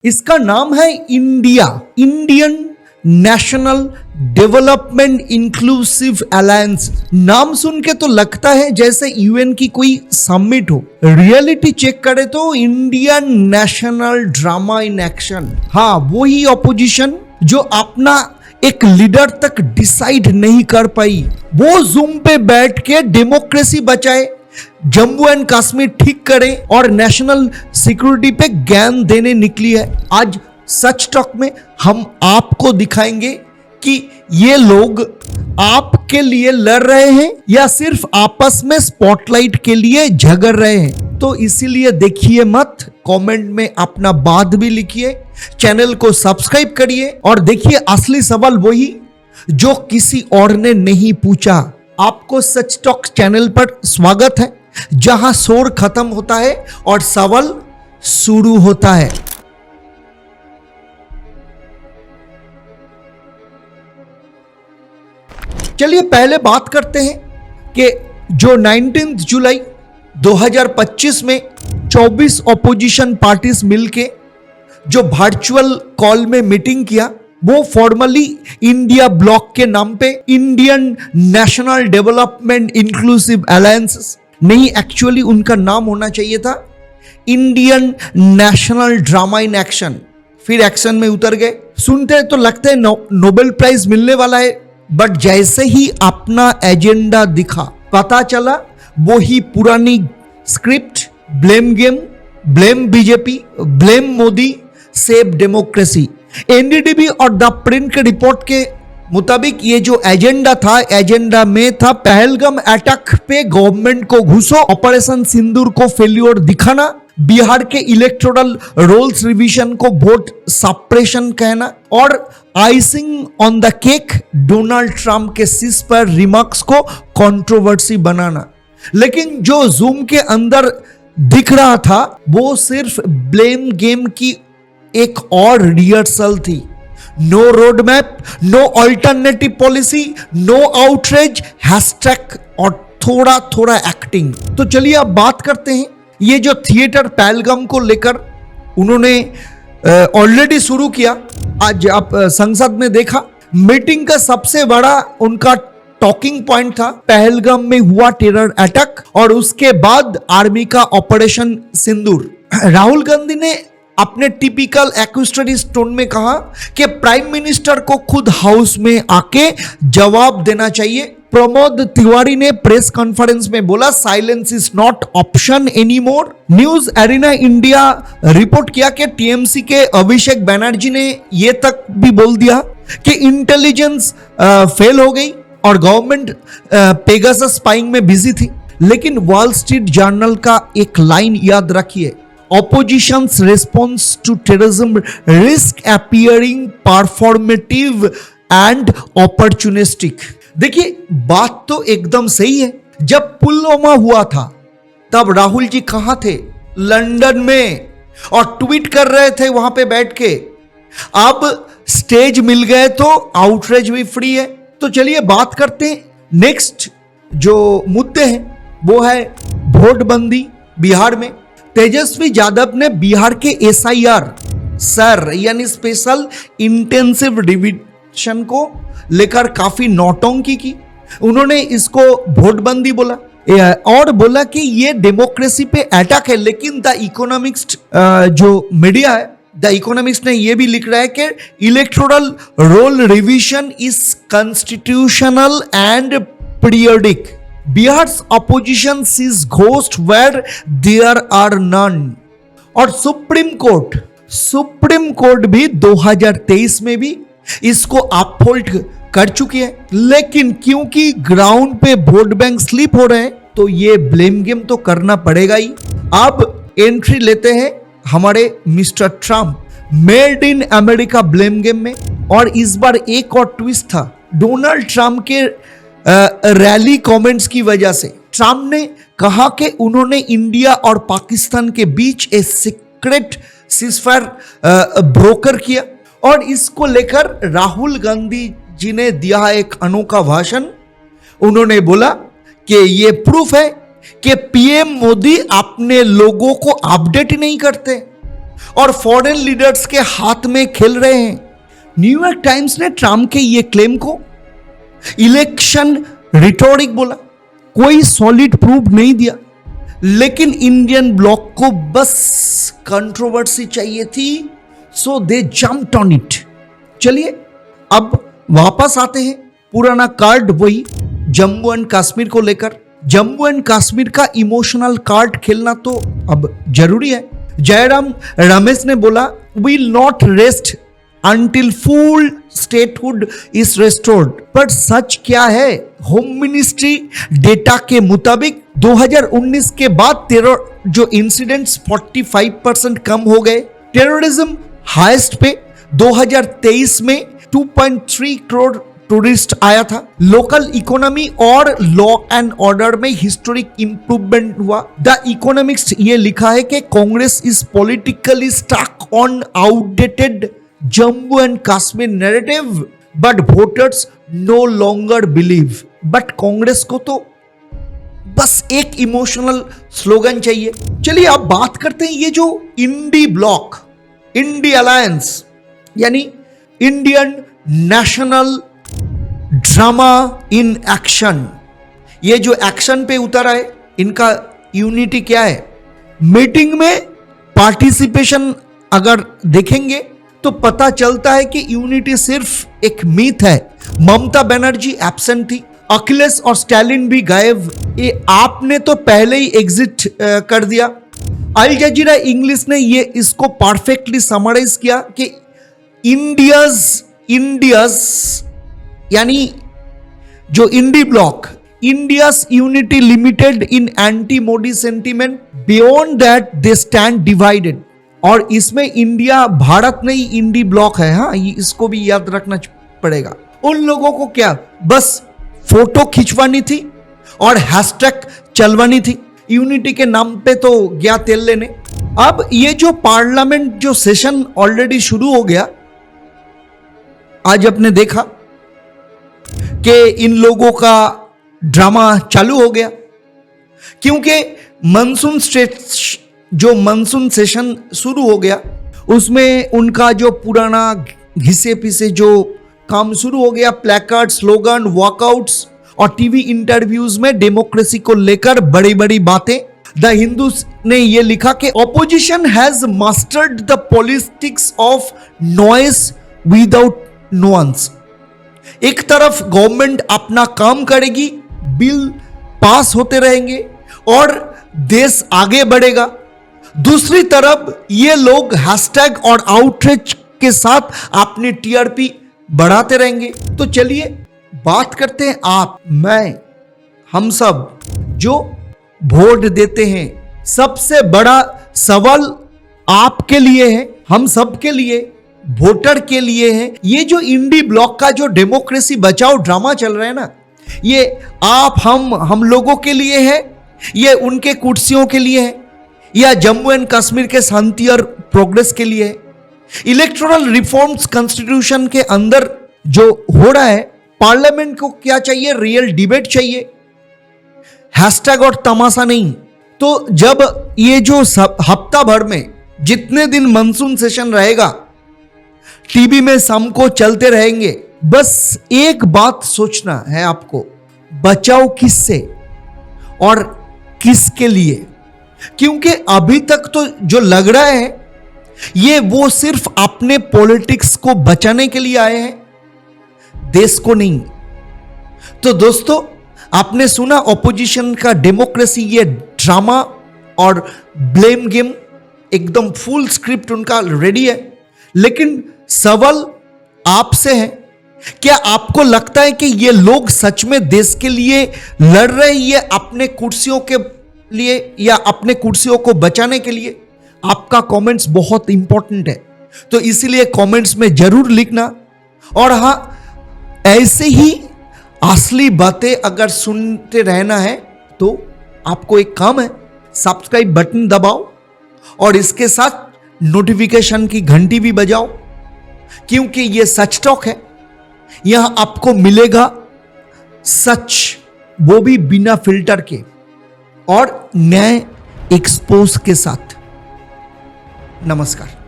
इसका नाम है India, Indian national development inclusive alliance. नाम सुन के तो लगता है जैसे यूएन की कोई समिट हो। रियलिटी चेक करे तो Indian national drama in action. हाँ, वही ऑपोजिशन जो अपना एक लीडर तक डिसाइड नहीं कर पाई, वो जूम पे बैठ के डेमोक्रेसी बचाए, जम्मू एंड कश्मीर ठीक करे और नेशनल सिक्योरिटी पे ज्ञान देने निकली है। आज सच टॉक में हम आपको दिखाएंगे कि ये लोग आपके लिए लड़ रहे हैं या सिर्फ आपस में स्पॉटलाइट के लिए झगड़ रहे हैं। तो इसीलिए देखिए मत, कमेंट में अपना बात भी लिखिए, चैनल को सब्सक्राइब करिए और देखिए असली सवाल वही जो किसी और ने नहीं पूछा। आपको सच टॉक चैनल पर स्वागत है, जहां शोर खत्म होता है और सवाल शुरू होता है। चलिए पहले बात करते हैं कि जो 19 जुलाई 2025 में 24 ऑपोजिशन पार्टीज मिलके जो वर्चुअल कॉल में मीटिंग किया, वो फॉर्मली इंडिया ब्लॉक के नाम पे Indian national development inclusive alliance नहीं, एक्चुअली उनका नाम होना चाहिए था Indian national drama in action. फिर एक्शन में उतर गए। सुनते तो लगते हैं नोबेल प्राइज मिलने वाला है, बट जैसे ही अपना एजेंडा दिखा पता चला वही पुरानी script, blame game, blame BJP, blame Modi, save democracy. NDTV और द प्रिंट के रिपोर्ट के मुताबिक ये जो एजेंडा था, एजेंडा में था पहलगाम अटैक पे गवर्नमेंट को घुसो, ऑपरेशन सिंदूर को फेल्योर दिखाना, बिहार के इलेक्टोरल रोल्स रिवीजन को वोट सप्रेशन कहना और icing on the cake Donald Trump के सीज पर रिमार्क्स को कंट्रोवर्सी बनाना। लेकिन जो जूम के अंदर दिख रहा था वो सिर्फ ब्लेम गेम की एक और रिहर्सल थी। No road map, no alternative policy, no outreach, hashtag और थोड़ा थोड़ा एक्टिंग। तो चलिए अब बात करते हैं ये जो थिएटर पहलगाम को लेकर उन्होंने ऑलरेडी शुरू किया। आज आप संसद में देखा, मीटिंग का सबसे बड़ा उनका टॉकिंग पॉइंट था पहलगाम में हुआ टेरर अटैक और उसके बाद आर्मी का ऑपरेशन सिंदूर। राहुल गांधी ने अपने टिपिकल एक्यूस्टरीज टोन में कहा कि प्राइम मिनिस्टर को खुद हाउस में आके जवाब देना चाहिए। प्रमोद तिवारी ने प्रेस कॉन्फ्रेंस में बोला silence is not option any more. News arena India report किया कि टीएमसी के अभिषेक बनर्जी ने यह तक भी बोल दिया कि इंटेलिजेंस फेल हो गई और गवर्नमेंट पेगासस स्पाइंग में बिजी थी। लेकिन वॉल स्ट्रीट जर्नल का एक लाइन याद रखिए, opposition's response to terrorism risk appearing performative and opportunistic। देखिए बात तो एकदम सही है। जब पुलवामा हुआ था तब राहुल जी कहां थे? लंदन में, और ट्वीट कर रहे थे वहां पे बैठ के। अब स्टेज मिल गए तो आउटरीच भी फ्री है। तो चलिए बात करते हैं नेक्स्ट जो मुद्दे हैं वो है वोटबंदी बिहार में। तेजस्वी यादव ने बिहार के एसआईआर सर यानी स्पेशल इंटेंसिव रिवीजन को लेकर काफी नौटंकी की। उन्होंने इसको वोटबंदी बोला और बोला कि ये डेमोक्रेसी पे अटैक है। लेकिन द इकोनॉमिस्ट जो मीडिया है, द इकोनॉमिस्ट ने ये भी लिख रहा है कि electoral roll revision is constitutional and periodic. Bihar's opposition sees ghosts where there are none। और सुप्रीम कोर्ट भी 2023 में भी इसको अपहोल्ड कर चुकी है। लेकिन क्योंकि ग्राउंड पे वोट बैंक स्लिप हो रहे हैं तो ये ब्लेम गेम तो करना पड़ेगा ही। अब एंट्री लेते हैं हमारे mister Trump, made in America blame game में। और इस बार एक और ट्विस्ट था डोनाल्ड ट्रम्प के रैली कमेंट्स की वजह से। ट्रम्प ने कहा कि उन्होंने इंडिया और पाकिस्तान के बीच एक सीक्रेट सीजफायर ब्रोकर किया और इसको लेकर राहुल गांधी जी ने दिया एक अनोखा भाषण। उन्होंने बोला कि ये प्रूफ है कि पीएम मोदी अपने लोगों को अपडेट नहीं करते। और फॉरेन लीडर्स के हाथ में खेल रहे हैं। न्यूयॉर्क टाइम्स ने ट्रंप के ये क्लेम को इलेक्शन रिटोरिक बोला, कोई सॉलिड प्रूफ नहीं दिया, लेकिन इंडियन ब्लॉक को बस कंट्रोवर्सी चाहिए थी, सो दे जंप्ड ऑन इट। चलिए अब वापस आते हैं, पुराना कार्ड वही जम्मू एंड कश्मीर को लेकर। जम्मू एंड कश्मीर का इमोशनल कार्ड खेलना तो अब जरूरी है। जयराम रमेश ने बोला, will not rest until full statehood is restored। पर सच क्या है? होम मिनिस्ट्री डेटा के मुताबिक 2019 के बाद जो इंसिडेंट्स 45% कम हो गए। टेररिज्म हाईएस्ट पे 2023 में 2.3 करोड़ टूरिस्ट आया था। लोकल इकोनॉमी और लॉ एंड ऑर्डर में हिस्टोरिक इंप्रूवमेंट हुआ। द इकोनॉमिक्स ये लिखा है कि Congress is politically stuck on outdated Jammu and Kashmir narrative, but voters no longer believe। But Congress को तो बस एक इमोशनल स्लोगन चाहिए। चलिए अब बात करते हैं ये जो इंडी ब्लॉक, इंडी अलायंस यानी Indian national drama in action, ये जो एक्शन पे उतरा है, इनका यूनिटी क्या है? मीटिंग में पार्टिसिपेशन अगर देखेंगे तो पता चलता है कि यूनिटी सिर्फ एक मीथ है। ममता बनर्जी एब्सेंट थी, अखिलेश और स्टालिन भी गायब। ये आपने तो पहले ही एग्जिट कर दिया। अल जजीरा इंग्लिश ने ये इसको परफेक्टली समराइज किया कि इंडियाज यानी जो INDI bloc, India's unity limited in anti Modi sentiment, beyond that they stand divided. और इसमें इंडिया भारत नहीं इंडी ब्लॉक है। हाँ, इसको भी याद रखना पड़ेगा। उन लोगों को क्या बस फोटो खिंचवानी थी और हैशटैग चलवानी थी, यूनिटी के नाम पे तो गया तेल लेने। अब ये जो पार्लियामेंट जो सेशन ऑलरेडी शुरू हो गया, आज आपने देखा कि इन लोगों का ड्रामा चालू हो गया, क्योंकि मानसून सेशन शुरू हो गया, उसमें उनका जो पुराना घिसे पिसे जो काम शुरू हो गया, प्लेकार्ड, स्लोगन, वॉकआउट्स और टीवी इंटरव्यूज में डेमोक्रेसी को लेकर बड़ी बड़ी बातें। द हिंदू ने यह लिखा कि opposition has mastered the politics of noise without nuance. एक तरफ गवर्नमेंट अपना काम करेगी, बिल पास होते रहेंगे और देश आगे बढ़ेगा, दूसरी तरफ ये लोग हैशटैग और आउटरीच के साथ अपनी टीआरपी बढ़ाते रहेंगे। तो चलिए बात करते हैं आप, मैं, हम सब जो वोट देते हैं। सबसे बड़ा सवाल आपके लिए है, हम सब के लिए, वोटर के लिए है। ये जो इंडी ब्लॉक का जो डेमोक्रेसी बचाओ ड्रामा चल रहा है ना, ये आप हम लोगों के लिए है, ये उनके कुर्सियों के लिए है, या जम्मू एंड कश्मीर के शांति और प्रोग्रेस के लिए है? इलेक्टोरल रिफॉर्म्स कॉन्स्टिट्यूशन के अंदर जो हो रहा है, पार्लियामेंट को क्या चाहिए? रियल डिबेट चाहिए, हैशटैग और तमाशा नहीं। तो जब ये जो हफ्ता भर में जितने दिन मानसून सेशन रहेगा, टीवी में शाम को चलते रहेंगे, बस एक बात सोचना है आपको, बचाओ किससे और किसके लिए? क्योंकि अभी तक तो जो लग रहा है ये वो सिर्फ अपने पॉलिटिक्स को बचाने के लिए आए हैं, देश को नहीं। तो दोस्तों, आपने सुना ऑपोजिशन का डेमोक्रेसी, ये ड्रामा और ब्लेम गेम, एकदम फुल स्क्रिप्ट उनका रेडी है। लेकिन सवाल आपसे है, क्या आपको लगता है कि ये लोग सच में देश के लिए लड़ रहे हैं, ये अपने कुर्सियों के लिए या अपने कुर्सियों को बचाने के लिए? आपका कमेंट्स बहुत इंपॉर्टेंट है, तो इसीलिए कमेंट्स में जरूर लिखना। और हां, ऐसे ही असली बातें अगर सुनते रहना है तो आपको एक काम है, सब्सक्राइब बटन दबाओ और इसके साथ नोटिफिकेशन की घंटी भी बजाओ, क्योंकि ये सच टॉक है। यहां आपको मिलेगा सच, वो भी बिना फिल्टर के और न्याय एक्सपोज के साथ। नमस्कार।